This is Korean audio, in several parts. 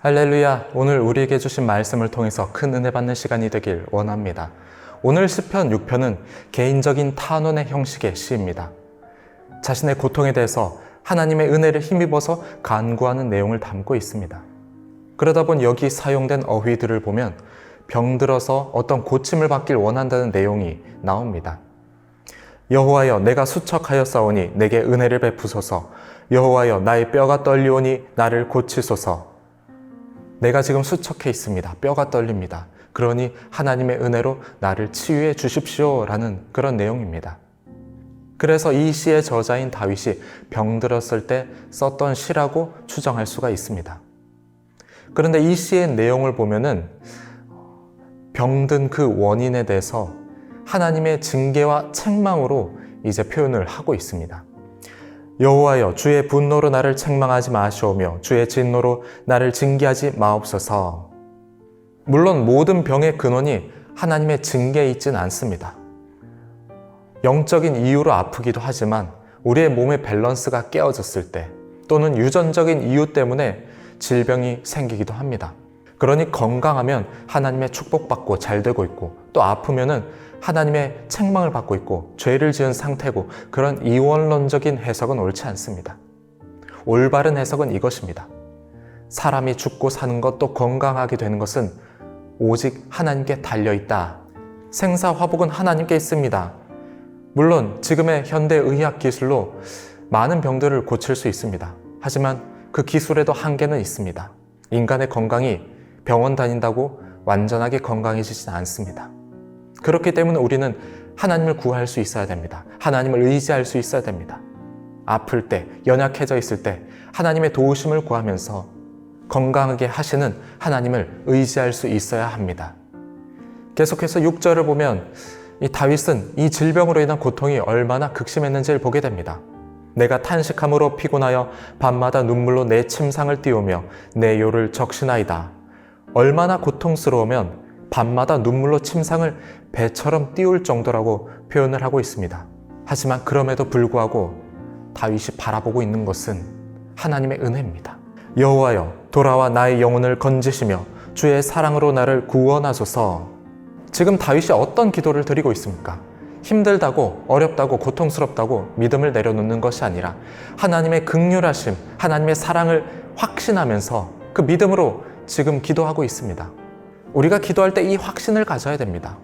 할렐루야. 오늘 우리에게 주신 말씀을 통해서 큰 은혜 받는 시간이 되길 원합니다. 오늘 시편 6편은 개인적인 탄원의 형식의 시입니다. 자신의 고통에 대해서 하나님의 은혜를 힘입어서 간구하는 내용을 담고 있습니다. 그러다 보니 여기 사용된 어휘들을 보면 병들어서 어떤 고침을 받길 원한다는 내용이 나옵니다. 여호와여, 내가 수척하였사오니 내게 은혜를 베푸소서. 여호와여, 나의 뼈가 떨리오니 나를 고치소서. 내가 지금 수척해 있습니다. 뼈가 떨립니다. 그러니 하나님의 은혜로 나를 치유해 주십시오 라는 그런 내용입니다. 그래서 이 시의 저자인 다윗이 병들었을 때 썼던 시라고 추정할 수가 있습니다. 그런데 이 시의 내용을 보면은 병든 그 원인에 대해서 하나님의 징계와 책망으로 이제 표현을 하고 있습니다. 여호와여, 주의 분노로 나를 책망하지 마시오며 주의 진노로 나를 징계하지 마옵소서. 물론 모든 병의 근원이 하나님의 징계에 있진 않습니다. 영적인 이유로 아프기도 하지만 우리의 몸의 밸런스가 깨어졌을 때 또는 유전적인 이유 때문에 질병이 생기기도 합니다. 그러니 건강하면 하나님의 축복받고 잘 되고 있고 또 아프면은 하나님의 책망을 받고 있고 죄를 지은 상태고, 그런 이원론적인 해석은 옳지 않습니다. 올바른 해석은 이것입니다. 사람이 죽고 사는 것 또 건강하게 되는 것은 오직 하나님께 달려있다. 생사화복은 하나님께 있습니다. 물론 지금의 현대의학 기술로 많은 병들을 고칠 수 있습니다. 하지만 그 기술에도 한계는 있습니다. 인간의 건강이 병원 다닌다고 완전하게 건강해지진 않습니다. 그렇기 때문에 우리는 하나님을 구할 수 있어야 됩니다. 하나님을 의지할 수 있어야 됩니다. 아플 때, 연약해져 있을 때 하나님의 도우심을 구하면서 건강하게 하시는 하나님을 의지할 수 있어야 합니다. 계속해서 6절을 보면 이 다윗은 이 질병으로 인한 고통이 얼마나 극심했는지를 보게 됩니다. 내가 탄식함으로 피곤하여 밤마다 눈물로 내 침상을 띄우며 내 요를 적시나이다. 얼마나 고통스러우면 밤마다 눈물로 침상을 배처럼 띄울 정도라고 표현을 하고 있습니다. 하지만 그럼에도 불구하고 다윗이 바라보고 있는 것은 하나님의 은혜입니다. 여호와여, 돌아와 나의 영혼을 건지시며 주의 사랑으로 나를 구원하소서. 지금 다윗이 어떤 기도를 드리고 있습니까? 힘들다고, 어렵다고, 고통스럽다고 믿음을 내려놓는 것이 아니라 하나님의 긍휼하심, 하나님의 사랑을 확신하면서 그 믿음으로 지금 기도하고 있습니다. 우리가 기도할 때 이 확신을 가져야 됩니다.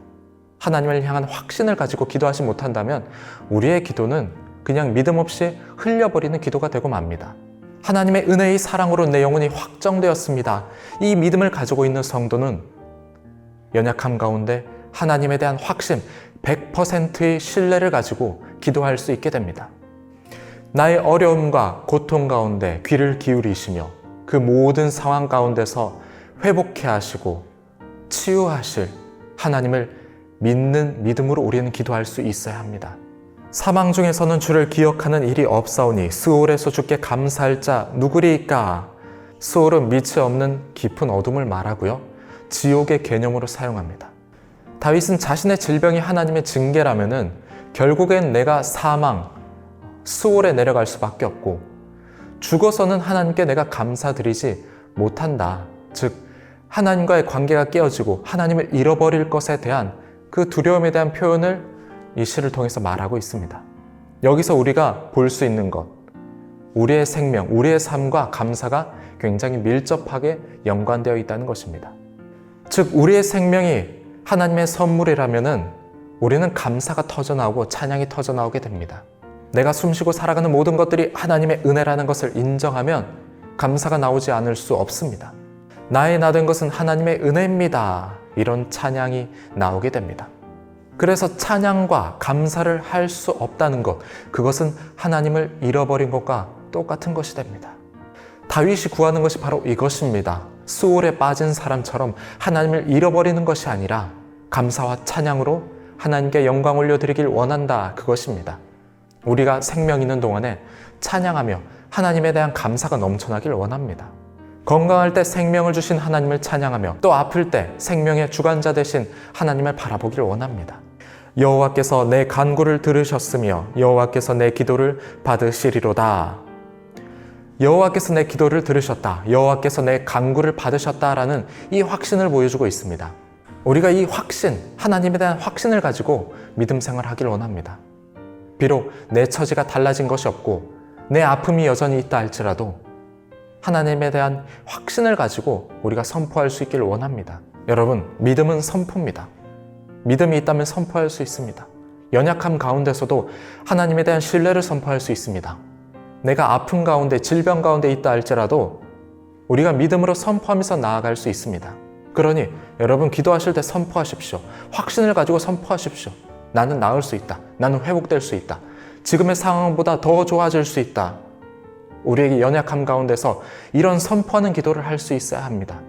하나님을 향한 확신을 가지고 기도하지 못한다면 우리의 기도는 그냥 믿음 없이 흘려버리는 기도가 되고 맙니다. 하나님의 은혜의 사랑으로 내 영혼이 확정되었습니다. 이 믿음을 가지고 있는 성도는 연약함 가운데 하나님에 대한 확신, 100%의 신뢰를 가지고 기도할 수 있게 됩니다. 나의 어려움과 고통 가운데 귀를 기울이시며 그 모든 상황 가운데서 회복해 하시고 치유하실 하나님을 믿는 믿음으로 우리는 기도할 수 있어야 합니다. 사망 중에서는 주를 기억하는 일이 없사오니 스올에서 주께 감사할 자 누구리이까? 스올은 밑이 없는 깊은 어둠을 말하고요, 지옥의 개념으로 사용합니다. 다윗은 자신의 질병이 하나님의 징계라면은 결국엔 내가 사망, 스올에 내려갈 수밖에 없고 죽어서는 하나님께 내가 감사드리지 못한다. 즉 하나님과의 관계가 깨어지고 하나님을 잃어버릴 것에 대한 그 두려움에 대한 표현을 이 시를 통해서 말하고 있습니다. 여기서 우리가 볼 수 있는 것, 우리의 생명, 우리의 삶과 감사가 굉장히 밀접하게 연관되어 있다는 것입니다. 즉 우리의 생명이 하나님의 선물이라면은 우리는 감사가 터져나오고 찬양이 터져나오게 됩니다. 내가 숨쉬고 살아가는 모든 것들이 하나님의 은혜라는 것을 인정하면 감사가 나오지 않을 수 없습니다. 나의 나 된 것은 하나님의 은혜입니다. 이런 찬양이 나오게 됩니다. 그래서 찬양과 감사를 할 수 없다는 것, 그것은 하나님을 잃어버린 것과 똑같은 것이 됩니다. 다윗이 구하는 것이 바로 이것입니다. 수올에 빠진 사람처럼 하나님을 잃어버리는 것이 아니라 감사와 찬양으로 하나님께 영광 올려드리길 원한다, 그것입니다. 우리가 생명 있는 동안에 찬양하며 하나님에 대한 감사가 넘쳐나길 원합니다. 건강할 때 생명을 주신 하나님을 찬양하며 또 아플 때 생명의 주관자 되신 하나님을 바라보길 원합니다. 여호와께서 내 간구를 들으셨으며 여호와께서 내 기도를 받으시리로다. 여호와께서 내 기도를 들으셨다. 여호와께서 내 간구를 받으셨다라는 이 확신을 보여주고 있습니다. 우리가 이 확신, 하나님에 대한 확신을 가지고 믿음 생활하길 원합니다. 비록 내 처지가 달라진 것이 없고 내 아픔이 여전히 있다 할지라도 하나님에 대한 확신을 가지고 우리가 선포할 수 있기를 원합니다. 여러분, 믿음은 선포입니다. 믿음이 있다면 선포할 수 있습니다. 연약함 가운데서도 하나님에 대한 신뢰를 선포할 수 있습니다. 내가 아픔 가운데, 질병 가운데 있다 할지라도 우리가 믿음으로 선포하면서 나아갈 수 있습니다. 그러니 여러분, 기도하실 때 선포하십시오. 확신을 가지고 선포하십시오. 나는 나을 수 있다. 나는 회복될 수 있다. 지금의 상황보다 더 좋아질 수 있다. 우리에게 연약함 가운데서 이런 선포하는 기도를 할 수 있어야 합니다.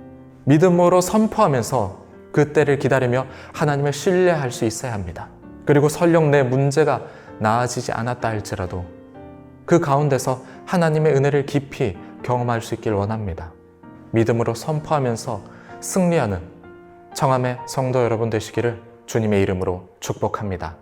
믿음으로 선포하면서 그 때를 기다리며 하나님을 신뢰할 수 있어야 합니다. 그리고 설령 내 문제가 나아지지 않았다 할지라도 그 가운데서 하나님의 은혜를 깊이 경험할 수 있길 원합니다. 믿음으로 선포하면서 승리하는 청함의 성도 여러분 되시기를 주님의 이름으로 축복합니다.